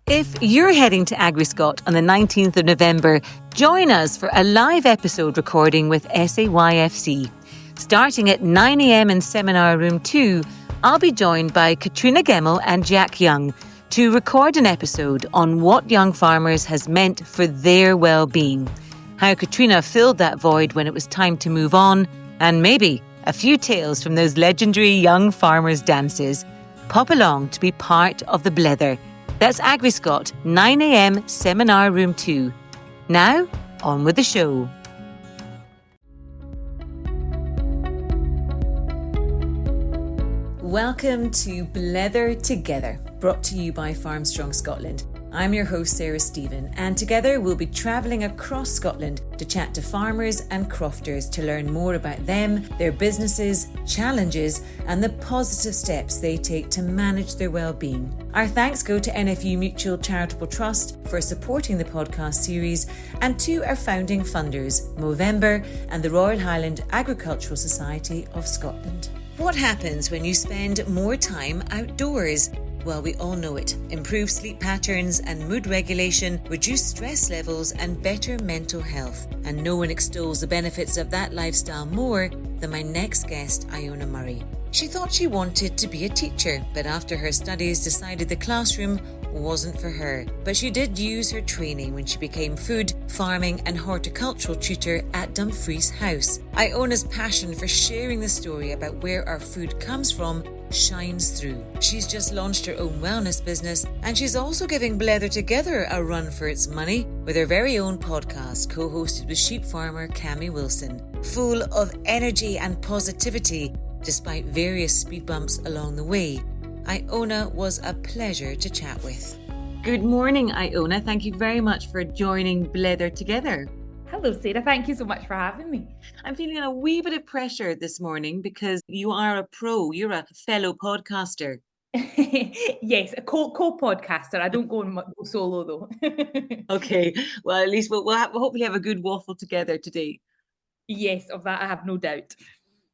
If you're heading to AgriScot on the 19th of November, join us for a live episode recording with SAYFC. Starting at 9 a.m. in Seminar Room 2, I'll be joined by Katrina Gemmell and Jack Young to record an episode on what young farmers has meant for their well-being, how Katrina filled that void when it was time to move on, and maybe a few tales from those legendary young farmers' dances. Pop along to be part of the blether. That's AgriScot, 9 a.m, Seminar Room 2. Now, on with the show. Welcome to Blether Together, brought to you by Farmstrong Scotland. I'm your host, Sarah Stephen, and together we'll be travelling across Scotland to chat to farmers and crofters to learn more about them, their businesses, challenges, and the positive steps they take to manage their well-being. Our thanks go to NFU Mutual Charitable Trust for supporting the podcast series, and to our founding funders, Movember and the Royal Highland Agricultural Society of Scotland. What happens when you spend more time outdoors? Well, we all know it. Improved sleep patterns and mood regulation, reduced stress levels and better mental health. And no one extols the benefits of that lifestyle more than my next guest, Iona Murray. She thought she wanted to be a teacher, but after her studies decided the classroom wasn't for her. But she did use her training when she became food, farming and horticultural tutor at Dumfries House. Iona's passion for sharing the story about where our food comes from shines through. She's just launched her own wellness business, and she's also giving Blether Together a run for its money with her very own podcast co-hosted with sheep farmer Cammy Wilson. Full of energy and positivity despite various speed bumps along the way, Iona was a pleasure to chat with. Good morning, Iona. Thank you very much for joining Blether Together. Hello, Sarah. Thank you so much for having me. I'm feeling a wee bit of pressure this morning because you are a pro. You're a fellow podcaster. Yes, a co-podcaster. I don't go solo though. Okay. Well, at least we'll hopefully have a good waffle together today. Yes, of that I have no doubt.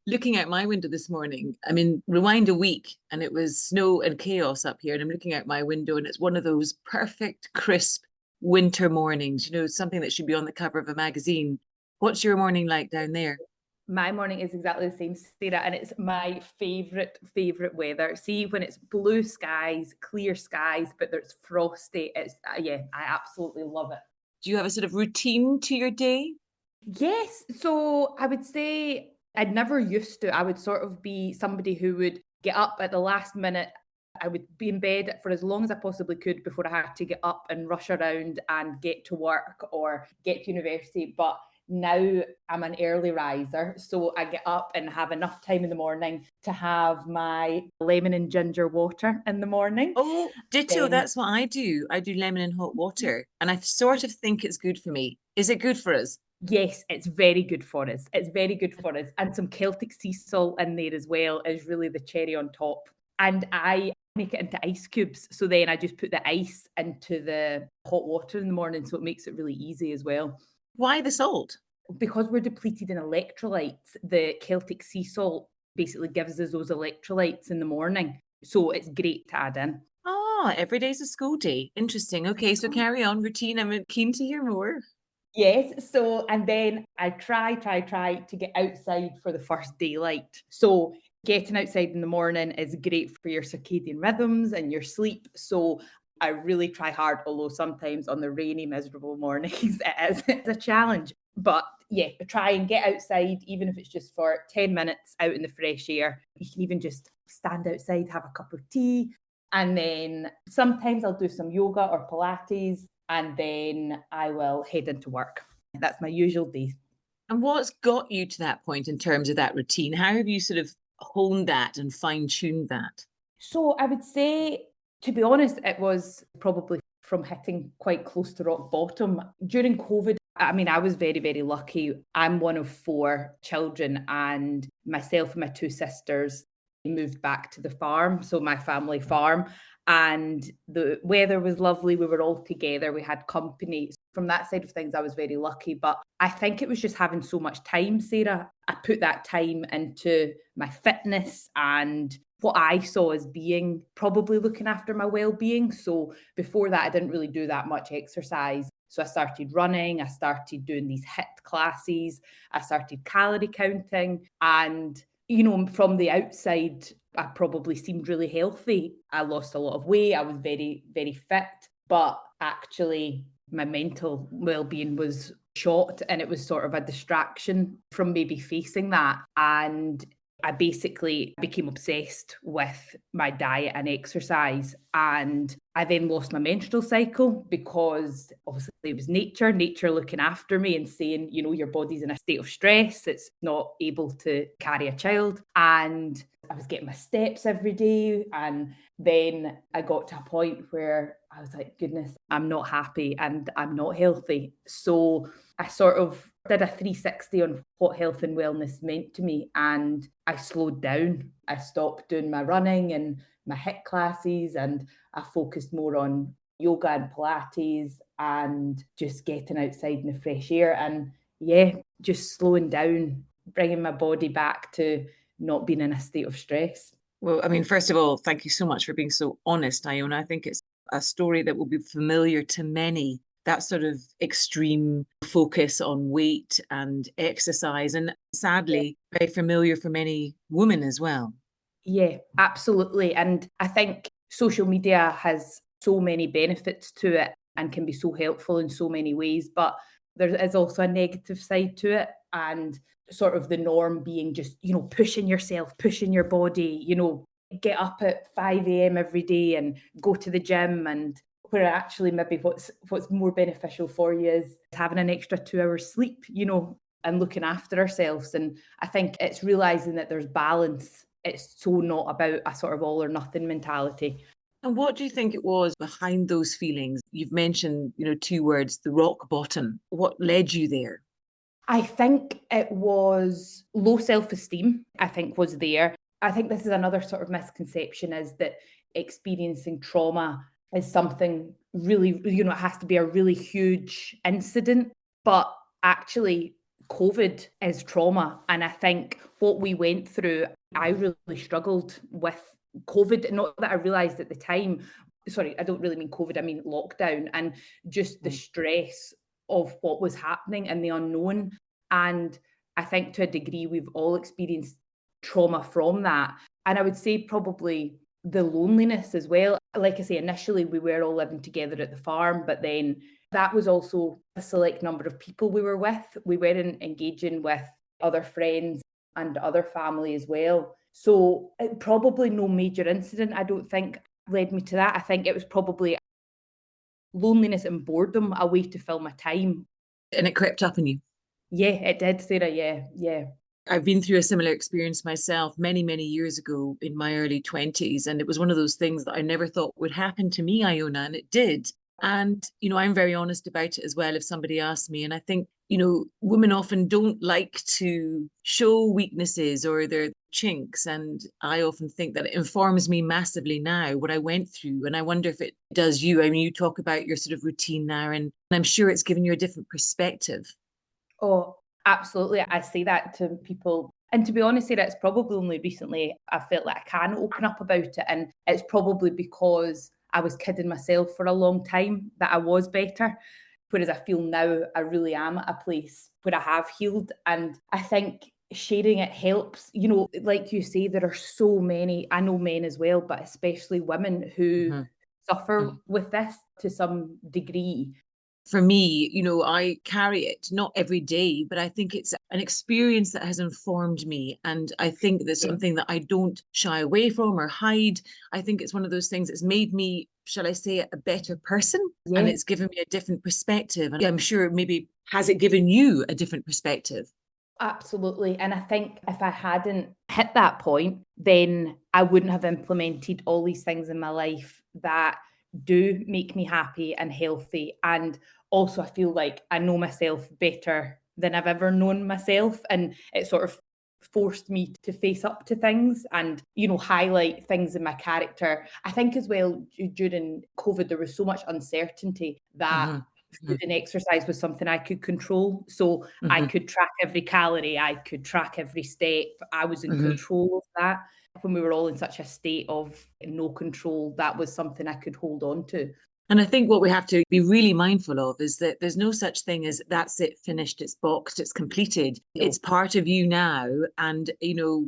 Looking out my window this morning, I mean, rewind a week and it was snow and chaos up here. And I'm looking out my window and it's one of those perfect, crisp winter mornings, you know, something that should be on the cover of a magazine. What's your morning like down there? My morning is exactly the same, Sarah, and it's my favourite weather. See, when it's blue skies, clear skies, but there's frosty, it's, I absolutely love it. Do you have a sort of routine to your day? Yes. So I would say I'd never used to. I would sort of be somebody who would get up at the last minute. I would be in bed for as long as I possibly could before I had to get up and rush around and get to work or get to university. But now I'm an early riser, so I get up and have enough time in the morning to have my lemon and ginger water in the morning. Oh, ditto. That's what I do. I do lemon and hot water, and I sort of think it's good for me. Is it good for us? Yes, it's very good for us. It's very good for us. And some Celtic sea salt in there as well is really the cherry on top. And I make it into ice cubes. So then I just put the ice into the hot water in the morning. So it makes it really easy as well. Why the salt? Because we're depleted in electrolytes, the Celtic sea salt basically gives us those electrolytes in the morning. So it's great to add in. Oh, every day's a school day. Interesting. Okay, so carry on. Routine. I'm keen to hear more. Yes. So, and then I try to get outside for the first daylight. So getting outside in the morning is great for your circadian rhythms and your sleep. So I really try hard, although sometimes on the rainy, miserable mornings, it's a challenge. But yeah, try and get outside, even if it's just for 10 minutes out in the fresh air. You can even just stand outside, have a cup of tea. And then sometimes I'll do some yoga or Pilates, and then I will head into work. That's my usual day. And what's got you to that point in terms of that routine? How have you sort of honed that and fine-tuned that? So I would say, to be honest, it was probably from hitting quite close to rock bottom. During COVID, I mean, I was very, very lucky. I'm one of 4 children, and myself and my 2 sisters moved back to the farm, so my family farm. And the weather was lovely. We were all together. We had company. From that side of things, I was very lucky. But I think it was just having so much time, Sarah. I put that time into my fitness and what I saw as being probably looking after my well-being. So before that, I didn't really do that much exercise. So I started running, I started doing these HIIT classes, I started calorie counting. And, from the outside, I probably seemed really healthy. I lost a lot of weight, I was very, very fit, but actually my mental well-being was shot, and it was sort of a distraction from maybe facing that. And I basically became obsessed with my diet and exercise. And I then lost my menstrual cycle because obviously it was nature looking after me and saying, your body's in a state of stress. It's not able to carry a child. And I was getting my steps every day. And then I got to a point where I was like, goodness, I'm not happy and I'm not healthy. So I sort of did a 360 on what health and wellness meant to me. And I slowed down. I stopped doing my running and my HIIT classes, and I focused more on yoga and Pilates and just getting outside in the fresh air. And just slowing down, bringing my body back to not being in a state of stress. Well, I mean, first of all, thank you so much for being so honest, Iona. I think it's a story that will be familiar to many, that sort of extreme focus on weight and exercise, and sadly, very familiar for many women as well. Yeah, absolutely. And I think social media has so many benefits to it and can be so helpful in so many ways, but there is also a negative side to it. And sort of the norm being just, pushing yourself, pushing your body, get up at 5 a.m. every day and go to the gym, and where actually maybe what's more beneficial for you is having an extra 2 hours sleep, and looking after ourselves. And I think it's realizing that there's balance. It's so not about a sort of all or nothing mentality. And what do you think it was behind those feelings? You've mentioned, 2 words, the rock bottom. What led you there? I think it was low self-esteem, I think was there. I think this is another sort of misconception, is that experiencing trauma is something really, it has to be a really huge incident. But actually, COVID is trauma. And I think what we went through, I really struggled with COVID. Not that I realised at the time, sorry, I don't really mean COVID, I mean lockdown, and just the stress of what was happening and the unknown. And I think to a degree, we've all experienced trauma from that. And I would say probably the loneliness as well. Like I say, initially we were all living together at the farm, but then that was also a select number of people we were with. We weren't engaging with other friends and other family as well. So probably no major incident, I don't think, led me to that. I think it was probably loneliness and boredom, a way to fill my time. And it crept up on you? Yeah, it did, Sarah. Yeah. I've been through a similar experience myself many, many years ago in my early 20s. And it was one of those things that I never thought would happen to me, Iona, and it did. And, I'm very honest about it as well if somebody asks me. And I think, women often don't like to show weaknesses or their chinks. And I often think that it informs me massively now what I went through. And I wonder if it does you. I mean, you talk about your sort of routine now, and I'm sure it's given you a different perspective. Oh, absolutely. I say that to people. And to be honest, Sarah, it's probably only recently I felt like I can open up about it. And it's probably because I was kidding myself for a long time that I was better. Whereas I feel now I really am at a place where I have healed. And I think sharing it helps. Like you say, there are so many, I know men as well, but especially women who suffer with this to some degree. For me, I carry it not every day, but I think it's an experience that has informed me. And I think that's something that I don't shy away from or hide. I think it's one of those things that's made me, shall I say, a better person. Yeah. And it's given me a different perspective. And I'm sure maybe, has it given you a different perspective? Absolutely. And I think if I hadn't hit that point, then I wouldn't have implemented all these things in my life that do make me happy and healthy. And also I feel like I know myself better than I've ever known myself. And it sort of forced me to face up to things and, highlight things in my character. I think as well, during COVID, there was so much uncertainty that food and exercise was something I could control. So I could track every calorie, I could track every step. I was in control of that. when we were all in such a state of no control, that was something I could hold on to. And I think what we have to be really mindful of is that there's no such thing as that's it, finished, it's boxed, it's completed. No. It's part of you now. And,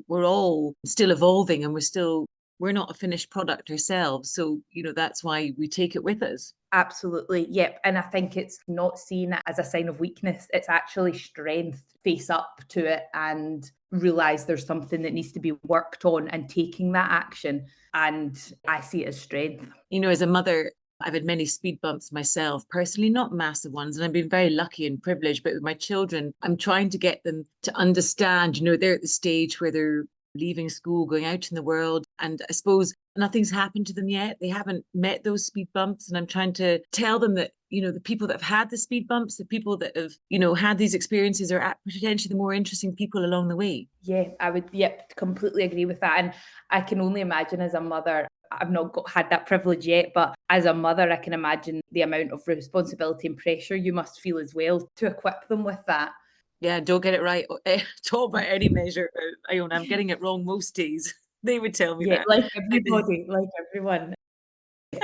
we're all still evolving and we're not a finished product ourselves. So, that's why we take it with us. Absolutely. Yep. And I think it's not seen as a sign of weakness. It's actually strength. Face up to it and realize there's something that needs to be worked on and taking that action. And I see it as strength. As a mother, I've had many speed bumps myself, personally, not massive ones. And I've been very lucky and privileged. But with my children, I'm trying to get them to understand, they're at the stage where they're leaving school, going out in the world. And I suppose nothing's happened to them yet. They haven't met those speed bumps. And I'm trying to tell them that, the people that have had the speed bumps, the people that have, had these experiences are potentially the more interesting people along the way. Yeah, I would, completely agree with that. And I can only imagine as a mother, I've not had that privilege yet, but as a mother, I can imagine the amount of responsibility and pressure you must feel as well to equip them with that. Yeah, don't get it right at all by any measure, Iona. I'm getting it wrong most days. They would tell me that. Like everybody, like everyone.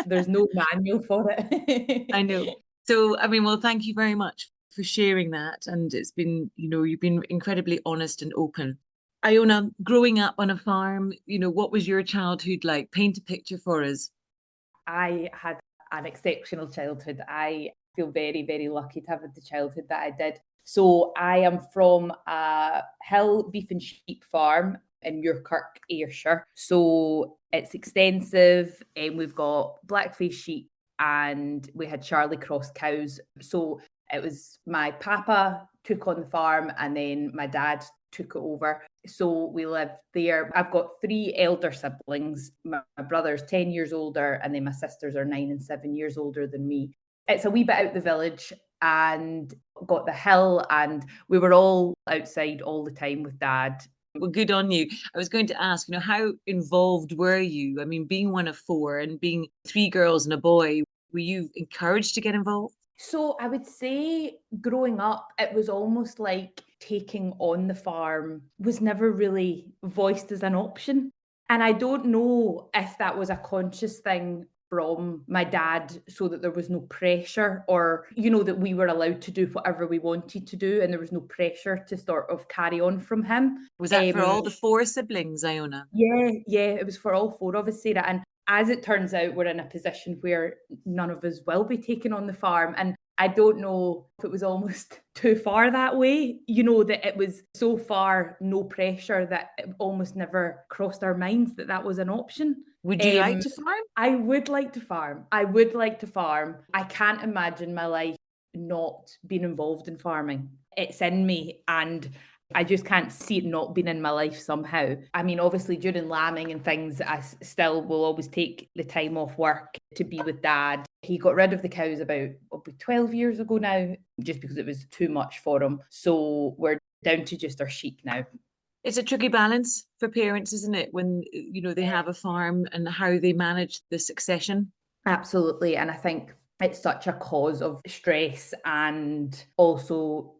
There's no manual for it. I know. So, well, thank you very much for sharing that. And it's been, you've been incredibly honest and open. Iona, growing up on a farm, what was your childhood like? Paint a picture for us. I had an exceptional childhood. I feel very, very lucky to have the childhood that I did. So I am from a hill beef and sheep farm in Muirkirk, Ayrshire. So it's extensive, and we've got black-faced sheep and we had Charlie Cross cows. So it was my papa took on the farm and then my dad took it over. So we lived there. I've got 3 elder siblings. My brother's 10 years older and then my sisters are 9 and 7 years older than me. It's a wee bit out the village and got the hill, and we were all outside all the time with Dad. Well, good on you. I was going to ask, how involved were you? Being one of 4 and being 3 girls and a boy, were you encouraged to get involved? So I would say growing up, it was almost like taking on the farm was never really voiced as an option. And I don't know if that was a conscious thing from my dad so that there was no pressure, or, that we were allowed to do whatever we wanted to do and there was no pressure to sort of carry on from him. Was that for all the 4 siblings, Iona? Yeah, it was for all 4 of us, Sarah. And as it turns out, we're in a position where none of us will be taking on the farm. And I don't know if it was almost too far that way, that it was so far no pressure that it almost never crossed our minds that that was an option. Would you like to farm? I would like to farm. I can't imagine my life not being involved in farming. It's in me, and I just can't see it not being in my life somehow. Obviously during lambing and things, I still will always take the time off work to be with Dad. He got rid of the cows about 12 years ago now, just because it was too much for him. So we're down to just our sheep now. It's a tricky balance for parents, isn't it? When, they have a farm and how they manage the succession. Absolutely. And I think it's such a cause of stress and also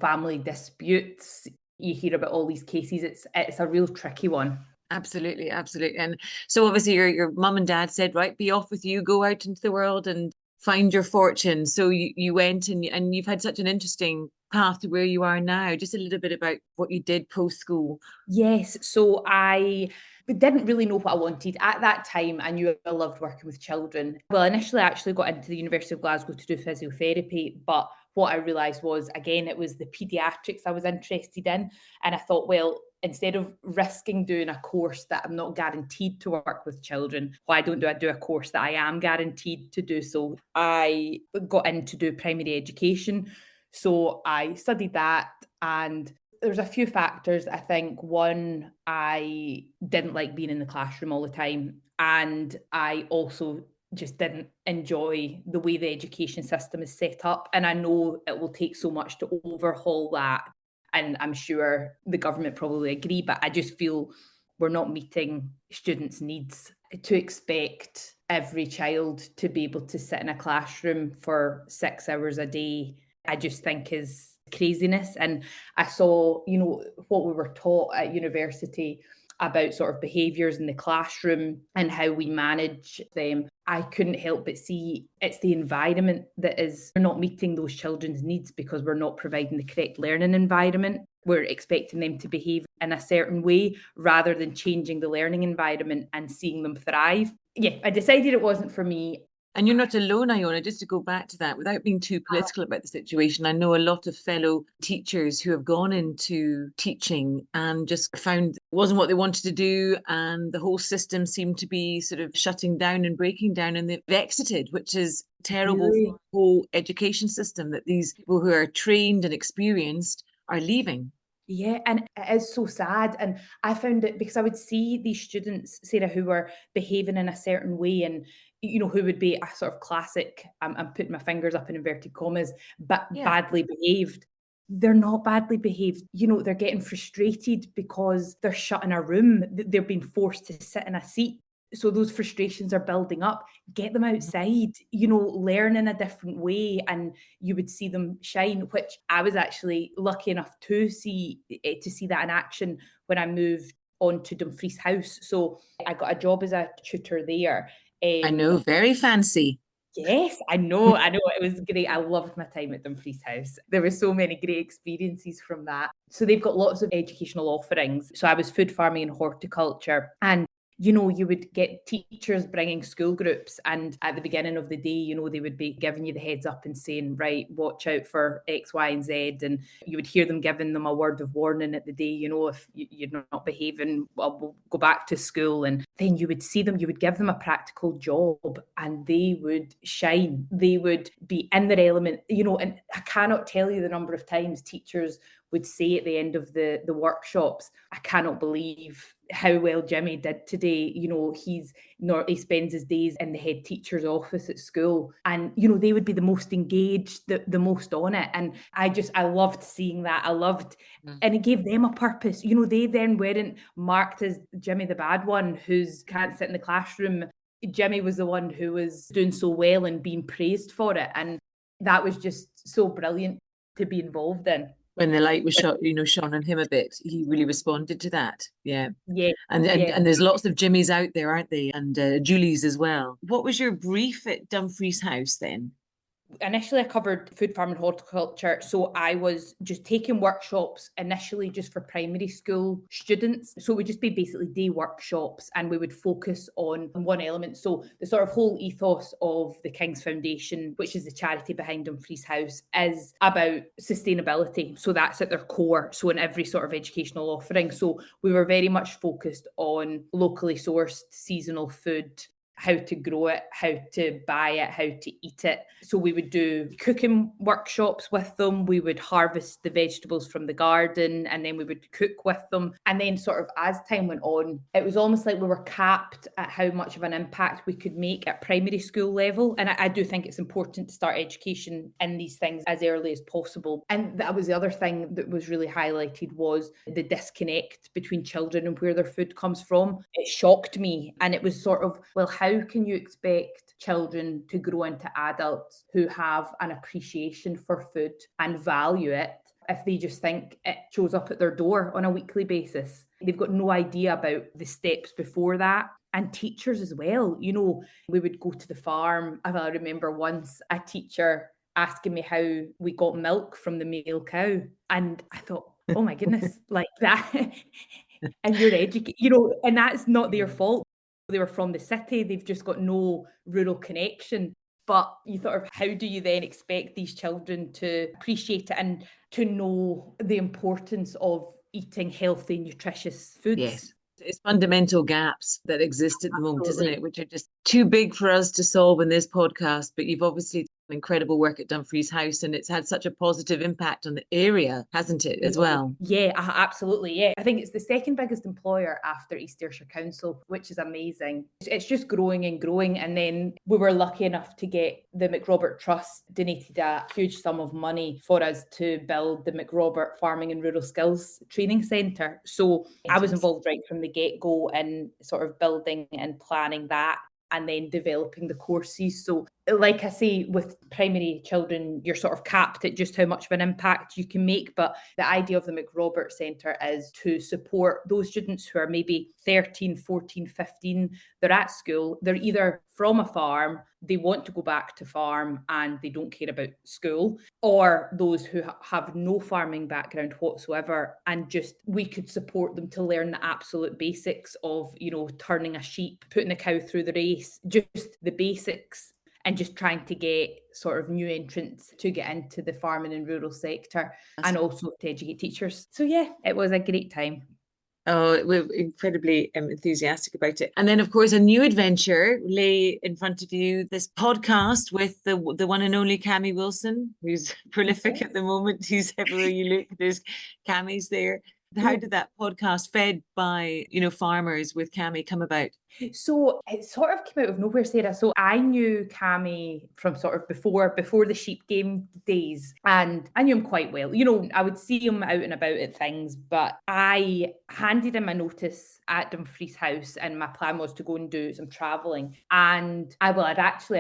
family disputes. You hear about all these cases. It's a real tricky one. Absolutely. And so obviously your mum and dad said, right, be off with you, go out into the world and find your fortune. So you went and you've had such an interesting path to where you are now. Just a little bit about what you did post-school. Yes. So I didn't really know what I wanted. At that time, I knew I loved working with children. Well, initially I actually got into the University of Glasgow to do physiotherapy, but what I realised was, again, it was the paediatrics I was interested in. And I thought, well, instead of risking doing a course that I'm not guaranteed to work with children, why don't I do a course that I am guaranteed to do? So I got in to do primary education. So I studied that, and there's a few factors. I think one, I didn't like being in the classroom all the time. And I also just didn't enjoy the way the education system is set up. And I know it will take so much to overhaul that. And I'm sure the government probably agree, but I just feel we're not meeting students' needs. To expect every child to be able to sit in a classroom for 6 hours a day, I just think is craziness. And I saw, what we were taught at university about sort of behaviours in the classroom and how we manage them, I couldn't help but see it's the environment that is, we're not meeting those children's needs because we're not providing the correct learning environment. We're expecting them to behave in a certain way rather than changing the learning environment and seeing them thrive. Yeah, I decided it wasn't for me. And you're not alone, Iona, just to go back to that, without being too political about the situation. I know a lot of fellow teachers who have gone into teaching and just found it wasn't what they wanted to do, and the whole system seemed to be sort of shutting down and breaking down, and they've exited, which is terrible for the whole education system, that these people who are trained and experienced are leaving. Yeah, and it is so sad. And I found it because I would see these students, Sarah, who were behaving in a certain way and, who would be a sort of classic, I'm putting my fingers up in inverted commas, but badly behaved. They're not badly behaved. They're getting frustrated because they're shut in a room. They're being forced to sit in a seat. So those frustrations are building up. Get them outside, learn in a different way, and you would see them shine, which I was actually lucky enough to see that in action when I moved on to Dumfries House. So I got a job as a tutor there. I know, very fancy. Yes, I know. It was great. I loved my time at Dumfries House. There were so many great experiences from that. So they've got lots of educational offerings. So I was food farming and horticulture, and you would get teachers bringing school groups, and at the beginning of the day, they would be giving you the heads up and saying, right, watch out for X, Y, and Z. And you would hear them giving them a word of warning at the day, if you're not behaving, well, we'll go back to school. And then you would see them, you would give them a practical job, and they would shine. They would be in their element, and I cannot tell you the number of times teachers would say at the end of the workshops, I cannot believe how well Jimmy did today. He spends his days in the head teacher's office at school, and they would be the most engaged, the most on it. And I loved seeing that. And it gave them a purpose. They then weren't marked as Jimmy the bad one who's can't sit in the classroom. Jimmy was the one who was doing so well and being praised for it, and that was just so brilliant to be involved in. When the light was shone on him a bit, he really responded to that. Yeah. Yeah. And there's lots of Jimmys out there, aren't they? And Julies as well. What was your brief at Dumfries House then? Initially, I covered food farming and horticulture. So I was just taking workshops initially just for primary school students. So it would just be basically day workshops, and we would focus on one element. So the sort of whole ethos of the King's Foundation, which is the charity behind Dumfries House, is about sustainability. So that's at their core. So in every sort of educational offering. So we were very much focused on locally sourced seasonal food, how to grow it, how to buy it, how to eat it. So we would do cooking workshops with them. We would harvest the vegetables from the garden, and then we would cook with them. And then sort of as time went on, it was almost like we were capped at how much of an impact we could make at primary school level. And I do think it's important to start education in these things as early as possible. And that was the other thing that was really highlighted, was the disconnect between children and where their food comes from. It shocked me. And it was sort of, well, how can you expect children to grow into adults who have an appreciation for food and value it if they just think it shows up at their door on a weekly basis? They've got no idea about the steps before that. And teachers as well. We would go to the farm. I remember once a teacher asking me how we got milk from the male cow. And I thought, oh my goodness, like that. And you're educated, and that's not their fault. They were from the city. They've just got no rural connection. But you thought of, how do you then expect these children to appreciate it and to know the importance of eating healthy, nutritious foods? Yes. It's fundamental gaps that exist at the moment, isn't it? Which are just too big for us to solve in this podcast. But you've obviously done incredible work at Dumfries House, and it's had such a positive impact on the area, hasn't it, as well? Yeah, absolutely. Yeah. I think it's the second biggest employer after East Ayrshire Council, which is amazing. It's just growing and growing. And then we were lucky enough to get the McRobert Trust donated a huge sum of money for us to build the McRobert Farming and Rural Skills Training Centre. So I was involved right from the get-go in sort of building and planning that, and then developing the courses. So like I say, with primary children, you're sort of capped at just how much of an impact you can make. But the idea of the McRoberts Centre is to support those students who are maybe 13, 14, 15. They're at school, they're either from a farm, they want to go back to farm and they don't care about school, or those who have no farming background whatsoever, and just we could support them to learn the absolute basics of, you know, turning a sheep, putting a cow through the race, just the basics, and just trying to get sort of new entrants to get into the farming and rural sector, and also to educate teachers. So yeah, it was a great time. Oh, we're incredibly enthusiastic about it. And then, of course, a new adventure lay in front of you, this podcast with the one and only Cammy Wilson, who's prolific at the moment. Who's everywhere you look, there's Cammy's there. How did that podcast, fed by, you know, farmers with Cammy, come about? So it sort of came out of nowhere, Sarah. So I knew Cammy from sort of before the sheep game days, and I knew him quite well. You know, I would see him out and about at things, but I handed him a notice at Dumfries House, and my plan was to go and do some travelling. And I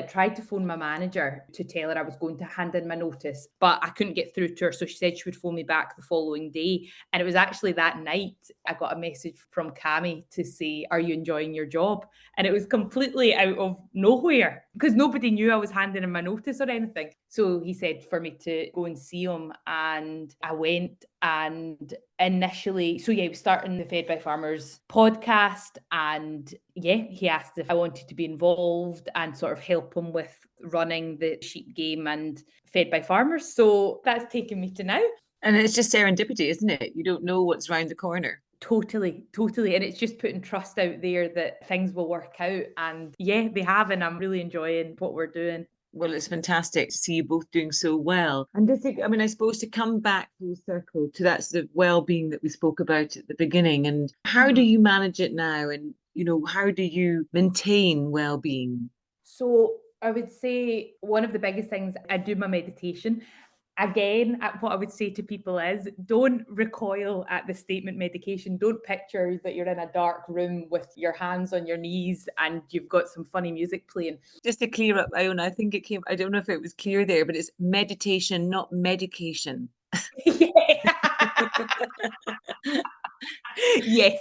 tried to phone my manager to tell her I was going to hand in my notice, but I couldn't get through to her. So she said she would phone me back the following day. And it was actually that night I got a message from Cammy to say, "Are you enjoying your job?" And it was completely out of nowhere because nobody knew I was handing in my notice or anything. So he said for me to go and see him, and I went. And initially, so yeah, he was starting the Fed by Farmers podcast, and yeah, he asked if I wanted to be involved and sort of help him with running the sheep game and Fed by Farmers. So that's taken me to now. And it's just serendipity, isn't it? You don't know what's around the corner. Totally. And it's just putting trust out there that things will work out. And yeah, they have. And I'm really enjoying what we're doing. Well, it's fantastic to see you both doing so well. And I suppose to come back full circle to that sort of well-being that we spoke about at the beginning, and how do you manage it now? And, you know, how do you maintain well-being? So I would say one of the biggest things, I do my meditation. Again, what I would say to people is don't recoil at the statement medication. Don't picture that you're in a dark room with your hands on your knees and you've got some funny music playing. Just to clear up, Iona, I think I don't know if it was clear there, but it's meditation, not medication. Yes,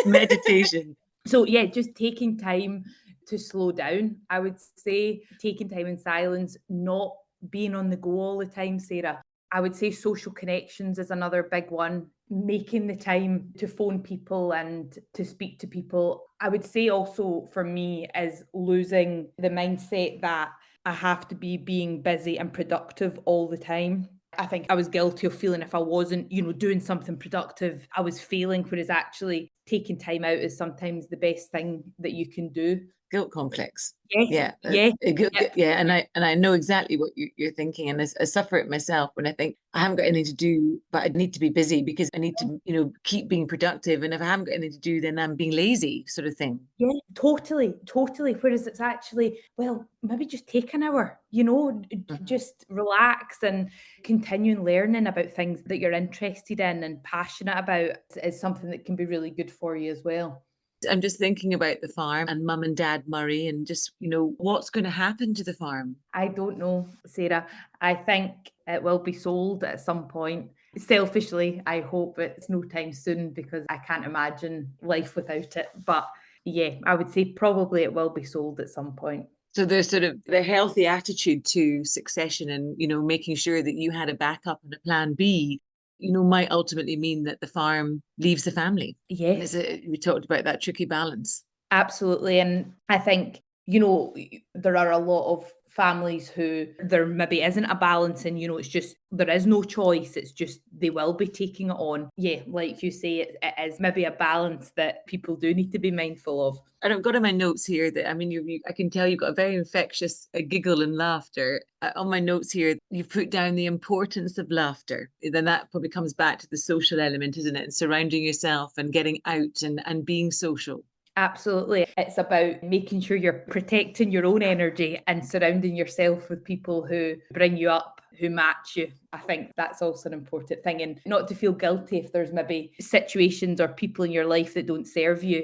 meditation. So yeah, just taking time to slow down. I would say taking time in silence, not being on the go all the time, Sarah. I would say social connections is another big one. Making the time to phone people and to speak to people. I would say also for me is losing the mindset that I have to be being busy and productive all the time. I think I was guilty of feeling if I wasn't, you know, doing something productive, I was failing, whereas actually taking time out is sometimes the best thing that you can do. Guilt complex. Yeah. And I know exactly what you're thinking, and I suffer it myself when I think I haven't got anything to do, but I need to be busy because I need to, you know, keep being productive, and if I haven't got anything to do, then I'm being lazy, sort of thing. Yeah, totally. Whereas it's actually, well, maybe just take an hour, you know, just relax and continuing learning about things that you're interested in and passionate about is something that can be really good for you as well. I'm just thinking about the farm and Mum and Dad Murray, and just, you know, what's going to happen to the farm? I don't know, Sarah. I think it will be sold at some point. Selfishly, I hope it's no time soon because I can't imagine life without it. But yeah, I would say probably it will be sold at some point. So there's sort of the healthy attitude to succession and, you know, making sure that you had a backup and a plan B, you know, might ultimately mean that the farm leaves the family. Yes. We talked about that tricky balance. Absolutely. And I think, you know, there are a lot of families who there maybe isn't a balance and, you know, it's just, there is no choice. It's just, they will be taking it on. Yeah, like you say, it is maybe a balance that people do need to be mindful of. And I've got in my notes here that, I mean, I can tell you've got a very infectious giggle and laughter. On my notes here, you've put down the importance of laughter. Then that probably comes back to the social element, isn't it? And surrounding yourself and getting out and being social. Absolutely. It's about making sure you're protecting your own energy and surrounding yourself with people who bring you up, who match you. I think that's also an important thing, and not to feel guilty if there's maybe situations or people in your life that don't serve you,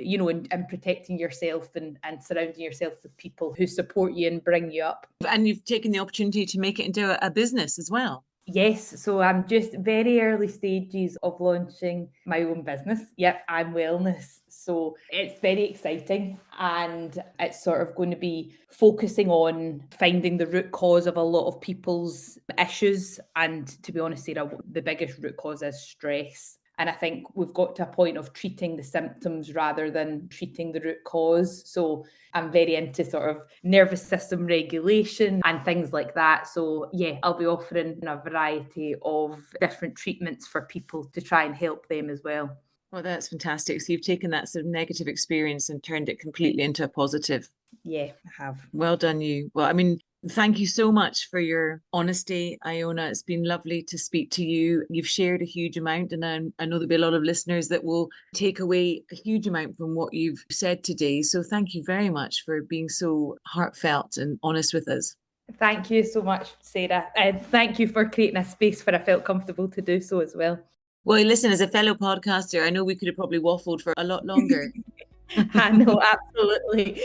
and protecting yourself and surrounding yourself with people who support you and bring you up. And you've taken the opportunity to make it into a business as well. Yes, so I'm just very early stages of launching my own business. Yep, I'm wellness. So it's very exciting, and it's sort of going to be focusing on finding the root cause of a lot of people's issues. And to be honest, Sarah, the biggest root cause is stress. And I think we've got to a point of treating the symptoms rather than treating the root cause. So I'm very into sort of nervous system regulation and things like that. So yeah, I'll be offering a variety of different treatments for people to try and help them as well. Well, that's fantastic. So you've taken that sort of negative experience and turned it completely into a positive. Yeah, I have. Well done, you. Well, I mean, thank you so much for your honesty, Iona. It's been lovely to speak to you. You've shared a huge amount, and I know there'll be a lot of listeners that will take away a huge amount from what you've said today. So thank you very much for being so heartfelt and honest with us. Thank you so much, Sarah. And thank you for creating a space where I felt comfortable to do so as well. Well, listen, as a fellow podcaster, I know we could have probably waffled for a lot longer. I know, absolutely.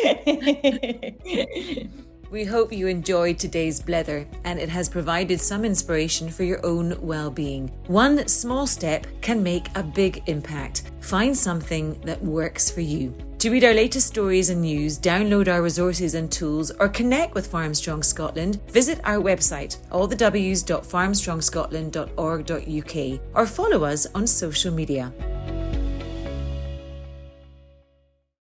We hope you enjoyed today's blether and it has provided some inspiration for your own well-being. One small step can make a big impact. Find something that works for you. To read our latest stories and news, download our resources and tools, or connect with Farmstrong Scotland, visit our website, allthews.farmstrongscotland.org.uk, or follow us on social media.